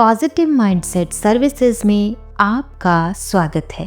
Positive mindset services में आपका स्वागत है।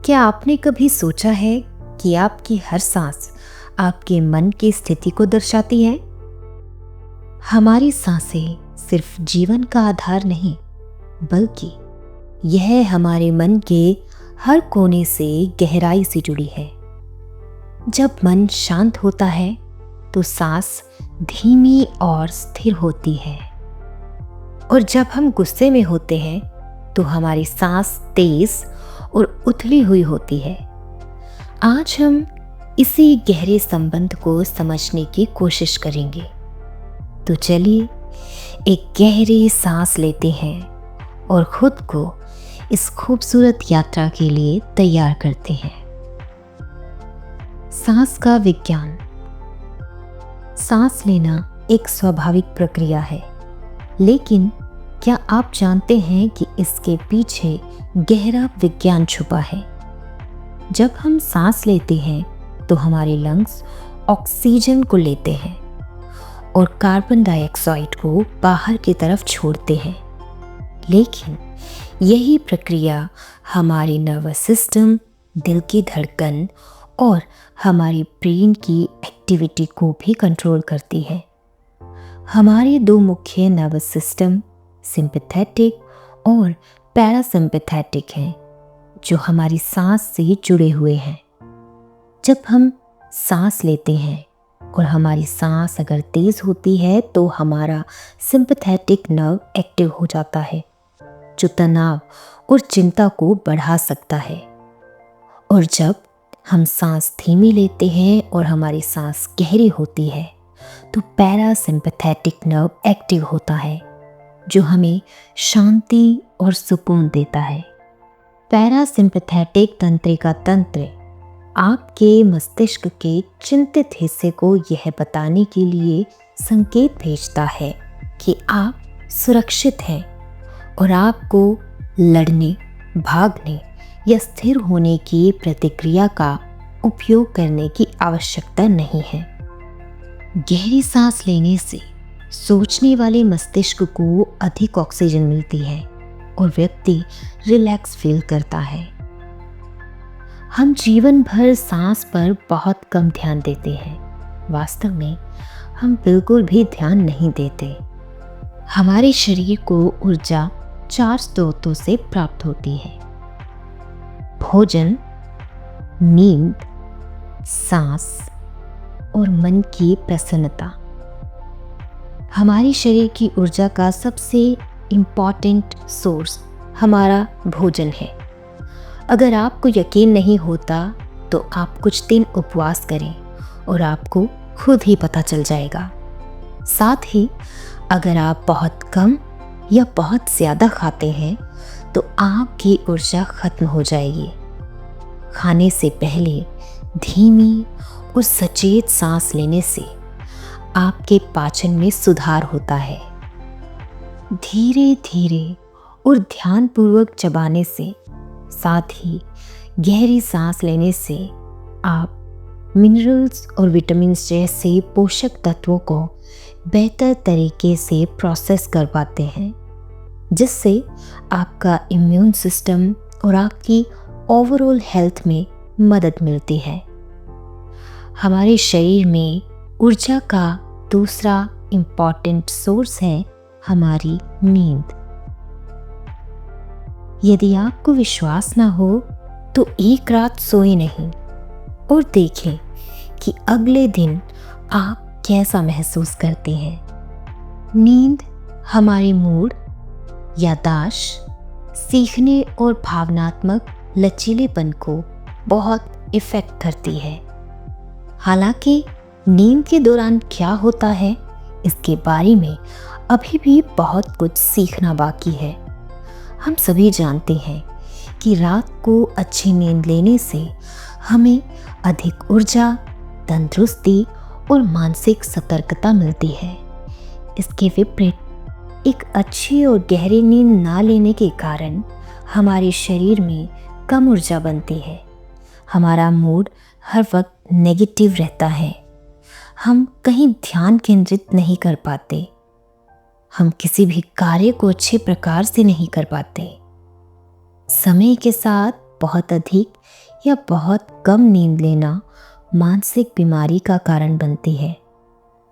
क्या आपने कभी सोचा है कि आपकी हर सांस आपके मन की स्थिति को दर्शाती है? हमारी सांसें सिर्फ जीवन का आधार नहीं, बल्कि यह हमारे मन के हर कोने से गहराई से जुड़ी है। जब मन शांत होता है तो सांस धीमी और स्थिर होती है, और जब हम गुस्से में होते हैं तो हमारी सांस तेज और उथली हुई होती है। आज हम इसी गहरे संबंध को समझने की कोशिश करेंगे। तो चलिए एक गहरी सांस लेते हैं और खुद को इस खूबसूरत यात्रा के लिए तैयार करते हैं। सांस का विज्ञान। सांस लेना एक स्वाभाविक प्रक्रिया है, लेकिन क्या आप जानते हैं कि इसके पीछे गहरा विज्ञान छुपा है? जब हम सांस लेते हैं तो हमारे लंग्स ऑक्सीजन को लेते हैं और कार्बन डाइऑक्साइड को बाहर की तरफ छोड़ते हैं, लेकिन यही प्रक्रिया हमारे नर्वस सिस्टम, दिल की धड़कन और हमारी ब्रेन की एक्टिविटी को भी कंट्रोल करती है। हमारे दो मुख्य नर्वस सिस्टम सिंपैथेटिक और पैरासिम्पैथेटिक हैं, जो हमारी सांस से जुड़े हुए हैं। जब हम सांस लेते हैं और हमारी सांस अगर तेज होती है तो हमारा सिंपैथेटिक नर्व एक्टिव हो जाता है, जो तनाव और चिंता को बढ़ा सकता है। और जब हम सांस धीमी लेते हैं और हमारी सांस गहरी होती है तो पैरासिम्पैथेटिक नर्व एक्टिव होता है, जो हमें शांति और सुकून देता है। पैरासिम्पैथेटिक तंत्रिका तंत्र आपके मस्तिष्क के चिंतित हिस्से को यह बताने के लिए संकेत भेजता है कि आप सुरक्षित हैं और आपको लड़ने, भागने या स्थिर होने की प्रतिक्रिया का उपयोग करने की आवश्यकता नहीं है। गहरी सांस लेने से सोचने वाले मस्तिष्क को अधिक ऑक्सीजन मिलती है और व्यक्ति रिलैक्स फील करता है। हम जीवन भर सांस पर बहुत कम ध्यान देते हैं। वास्तव में हम बिल्कुल भी ध्यान नहीं देते। हमारे शरीर को ऊर्जा 4 स्रोतों से प्राप्त होती है: भोजन, नींद, सांस और मन की प्रसन्नता। हमारे शरीर की ऊर्जा का सबसे इम्पॉर्टेंट सोर्स हमारा भोजन है। अगर आपको यकीन नहीं होता तो आप कुछ दिन उपवास करें और आपको खुद ही पता चल जाएगा। साथ ही अगर आप बहुत कम या बहुत ज़्यादा खाते हैं तो आपकी ऊर्जा खत्म हो जाएगी। खाने से पहले धीमी और सचेत सांस लेने से आपके पाचन में सुधार होता है। धीरे धीरे और ध्यानपूर्वक चबाने से, साथ ही गहरी सांस लेने से आप मिनरल्स और विटामिन्स जैसे पोषक तत्वों को बेहतर तरीके से प्रोसेस कर पाते हैं, जिससे आपका इम्यून सिस्टम और आपकी ओवरऑल हेल्थ में मदद मिलती है। हमारे शरीर में ऊर्जा का दूसरा इम्पॉर्टेंट सोर्स है हमारी नींद। यदि आपको विश्वास ना हो तो एक रात सोए नहीं और देखें कि अगले दिन आप कैसा महसूस करते हैं। नींद हमारे मूड, याददाश्त, सीखने और भावनात्मक लचीलेपन को बहुत इफ़ेक्ट करती है। हालांकि नींद के दौरान क्या होता है, इसके बारे में अभी भी बहुत कुछ सीखना बाकी है। हम सभी जानते हैं कि रात को अच्छी नींद लेने से हमें अधिक ऊर्जा, तंदुरुस्ती और मानसिक सतर्कता मिलती है। इसके विपरीत एक अच्छी और गहरी नींद ना लेने के कारण हमारे शरीर में कम ऊर्जा बनती है। हमारा मूड हर वक्त नेगेटिव रहता है। हम कहीं ध्यान केंद्रित नहीं कर पाते। हम किसी भी कार्य को अच्छे प्रकार से नहीं कर पाते। समय के साथ बहुत अधिक या बहुत कम नींद लेना मानसिक बीमारी का कारण बनती है।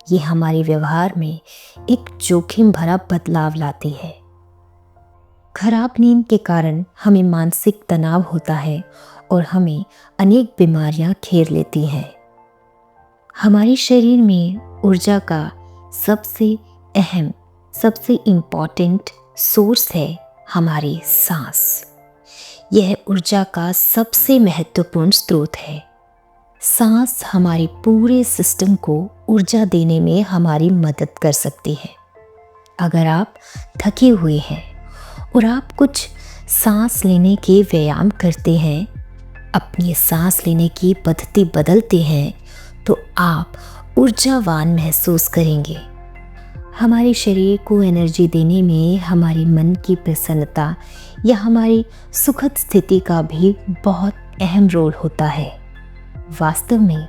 ये हमारे व्यवहार में एक जोखिम भरा बदलाव लाती है। खराब नींद के कारण हमें मानसिक तनाव होता है और हमें अनेक बीमारियां घेर लेती हैं। हमारे शरीर में ऊर्जा का सबसे अहम, सबसे इम्पॉर्टेंट सोर्स है हमारी सांस। यह ऊर्जा का सबसे महत्वपूर्ण स्रोत है। सांस हमारे पूरे सिस्टम को ऊर्जा देने में हमारी मदद कर सकती है। अगर आप थके हुए हैं और आप कुछ सांस लेने के व्यायाम करते हैं, अपनी सांस लेने की पद्धति बदलते हैं, तो आप ऊर्जावान महसूस करेंगे। हमारे शरीर को एनर्जी देने में हमारे मन की प्रसन्नता या हमारी सुखद स्थिति का भी बहुत अहम रोल होता है। वास्तव में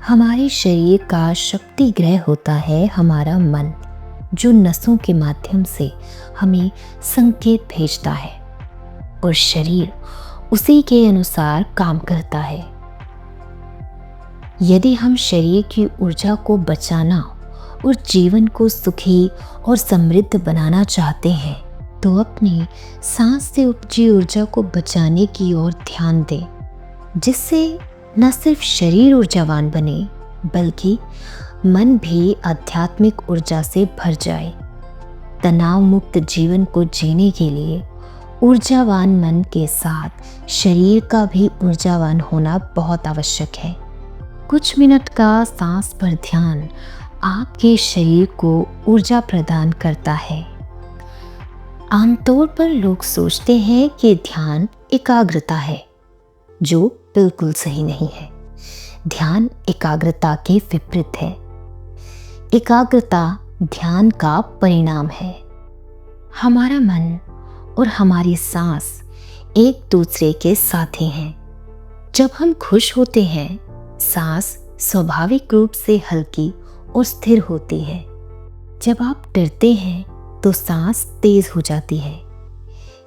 हमारे शरीर का शक्ति ग्रह होता है हमारा मन, जो नसों के माध्यम से हमें संकेत भेजता है और शरीर उसी के अनुसार काम करता है। यदि हम शरीर की ऊर्जा को बचाना और जीवन को सुखी और समृद्ध बनाना चाहते हैं, तो अपनी सांस से उपजी ऊर्जा को बचाने की ओर ध्यान दें, जिससे न सिर्फ शरीर ऊर्जावान बने बल्कि मन भी आध्यात्मिक ऊर्जा से भर जाए। तनाव मुक्त जीवन को जीने के लिए ऊर्जावान मन के साथ शरीर का भी ऊर्जावान होना बहुत आवश्यक है। कुछ मिनट का सांस पर ध्यान आपके शरीर को ऊर्जा प्रदान करता है। आमतौर पर लोग सोचते हैं कि ध्यान एकाग्रता है, जो बिल्कुल सही नहीं है। ध्यान एकाग्रता के विपरीत है। एकाग्रता ध्यान का परिणाम है। हमारा मन और हमारी सांस एक दूसरे के साथी हैं। जब हम खुश होते हैं, सांस स्वाभाविक रूप से हल्की और स्थिर होती है। जब आप डरते हैं तो सांस तेज हो जाती है।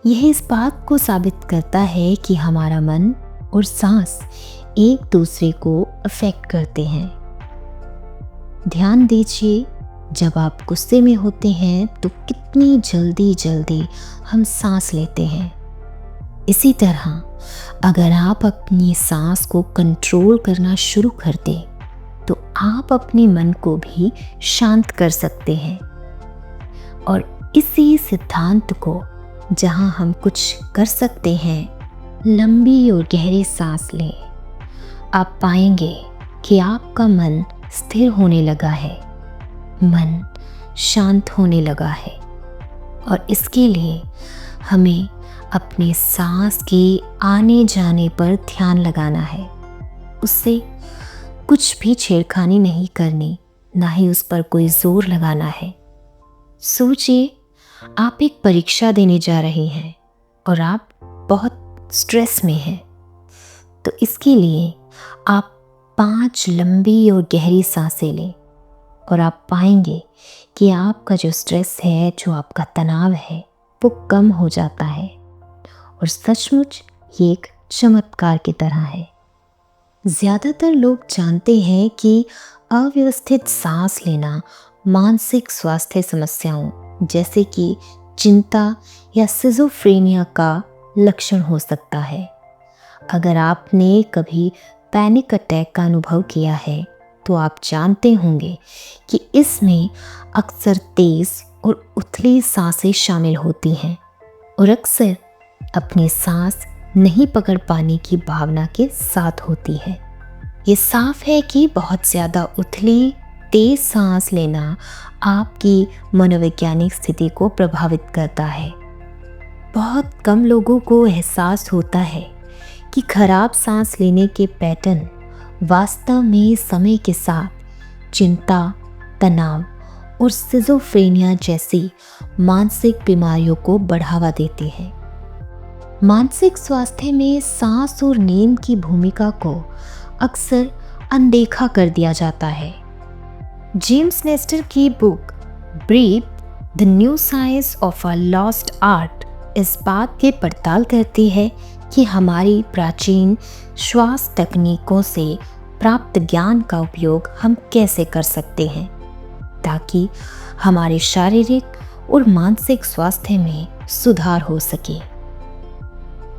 यह इस बात को साबित करता है कि हमारा मन और सांस एक दूसरे को अफेक्ट करते हैं। ध्यान दीजिए, जब आप गुस्से में होते हैं तो कितनी जल्दी हम सांस लेते हैं। इसी तरह अगर आप अपनी सांस को कंट्रोल करना शुरू कर दें, तो आप अपने मन को भी शांत कर सकते हैं। और इसी सिद्धांत को जहां हम कुछ कर सकते हैं, लंबी और गहरी सांस लें। आप पाएंगे कि आपका मन स्थिर होने लगा है, मन शांत होने लगा है। और इसके लिए हमें अपने सांस के आने जाने पर ध्यान लगाना है। उससे कुछ भी छेड़खानी नहीं करनी, ना ही उस पर कोई जोर लगाना है। सोचिए, आप एक परीक्षा देने जा रहे हैं और आप बहुत स्ट्रेस में हैं। तो इसके लिए आप 5 लंबी और गहरी सांसें लें और आप पाएंगे कि आपका जो स्ट्रेस है, जो आपका तनाव है, वो कम हो जाता है। और सचमुच ये एक चमत्कार की तरह है। ज़्यादातर लोग जानते हैं कि अव्यवस्थित सांस लेना मानसिक स्वास्थ्य समस्याओं जैसे कि चिंता या सिजोफ्रेनिया का लक्षण हो सकता है। अगर आपने कभी पैनिक अटैक का अनुभव किया है, तो आप जानते होंगे कि इसमें अक्सर तेज और उथली सांसें शामिल होती हैं और अक्सर अपनी सांस नहीं पकड़ पाने की भावना के साथ होती है। ये साफ है कि बहुत ज़्यादा उथली तेज सांस लेना आपकी मनोवैज्ञानिक स्थिति को प्रभावित करता है। बहुत कम लोगों को एहसास होता है कि खराब सांस लेने के पैटर्न वास्तव में समय के साथ चिंता, तनाव और सिजोफ्रेनिया जैसी मानसिक बीमारियों को बढ़ावा देते हैं। मानसिक स्वास्थ्य में सांस और नींद की भूमिका को अक्सर अनदेखा कर दिया जाता है। जेम्स नेस्टर की book breath the new science of a lost art इस बात की पड़ताल करती है कि हमारी प्राचीन श्वास तकनीकों से प्राप्त ज्ञान का उपयोग हम कैसे कर सकते हैं ताकि हमारे शारीरिक और मानसिक स्वास्थ्य में सुधार हो सके।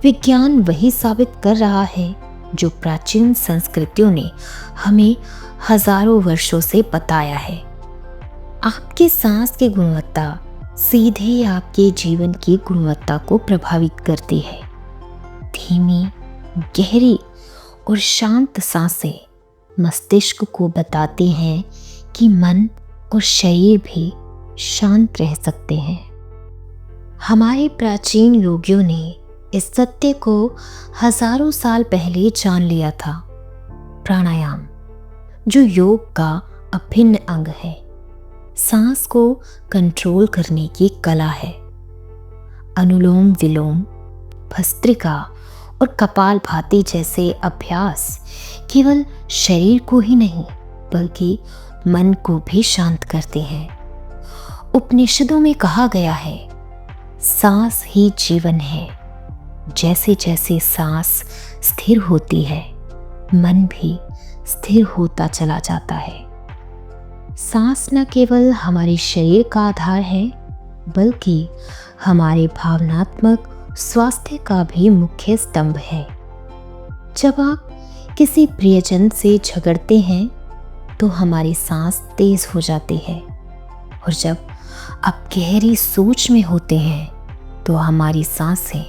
विज्ञान वही साबित कर रहा है जो प्राचीन संस्कृतियों ने हमें हजारों वर्षों से बताया है। आपकी सांस की गुणवत्ता सीधे आपके जीवन की गुणवत्ता को प्रभावित करती है। धीमी, गहरी और शांत सांसें मस्तिष्क को बताते हैं कि मन और शरीर भी शांत रह सकते हैं। हमारे प्राचीन योगियों ने इस सत्य को हजारों साल पहले जान लिया था। प्राणायाम, जो योग का अभिन्न अंग है, सांस को कंट्रोल करने की कला है। अनुलोम विलोम, भस्त्रिका और कपालभाति जैसे अभ्यास केवल शरीर को ही नहीं बल्कि मन को भी शांत करते हैं। उपनिषदों में कहा गया है, सांस ही जीवन है। जैसे जैसे सांस स्थिर होती है, मन भी स्थिर होता चला जाता है। सांस न केवल हमारे शरीर का आधार है बल्कि हमारे भावनात्मक स्वास्थ्य का भी मुख्य स्तंभ है। जब आप किसी प्रियजन से झगड़ते हैं तो हमारी सांस तेज हो जाती है और जब आप गहरी सोच में होते हैं तो हमारी सांसें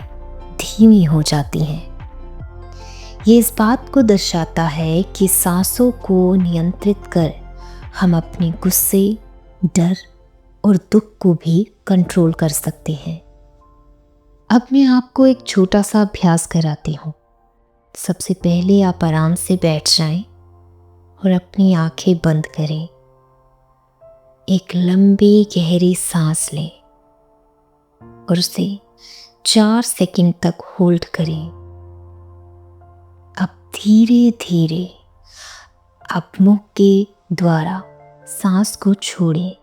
धीमी हो जाती हैं। ये इस बात को दर्शाता है कि सांसों को नियंत्रित कर हम अपने गुस्से, डर और दुख को भी कंट्रोल कर सकते हैं। अब मैं आपको एक छोटा सा अभ्यास कराती हूँ। सबसे पहले आप आराम से बैठ जाएं और अपनी आंखें बंद करें। एक लंबी गहरी सांस लें और उसे 4 सेकंड तक होल्ड करें। अब धीरे धीरे आप मुंह के द्वारा सांस को छोड़ें।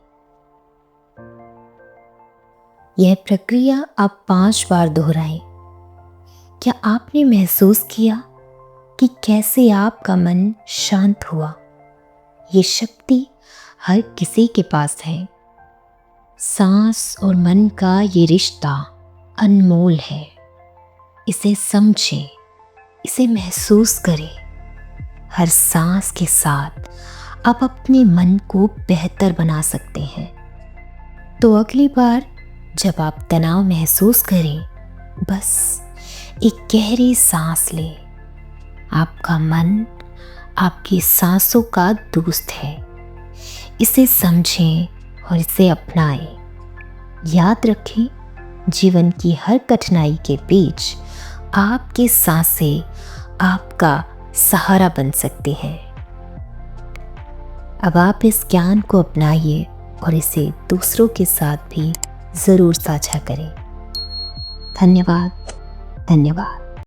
यह प्रक्रिया आप 5 बार दोहराएं। क्या आपने महसूस किया कि कैसे आपका मन शांत हुआ? ये शक्ति हर किसी के पास है। सांस और मन का ये रिश्ता अनमोल है। इसे समझें, इसे महसूस करें। हर सांस के साथ आप अपने मन को बेहतर बना सकते हैं। तो अगली बार जब आप तनाव महसूस करें, बस एक गहरी सांस लें। आपका मन आपकी सांसों का दोस्त है। इसे समझें और इसे अपनाएं। याद रखें, जीवन की हर कठिनाई के बीच आपकी सांसें आपका सहारा बन सकती हैं। अब आप इस ज्ञान को अपनाइए और इसे दूसरों के साथ भी ज़रूर साझा करें। धन्यवाद, धन्यवाद।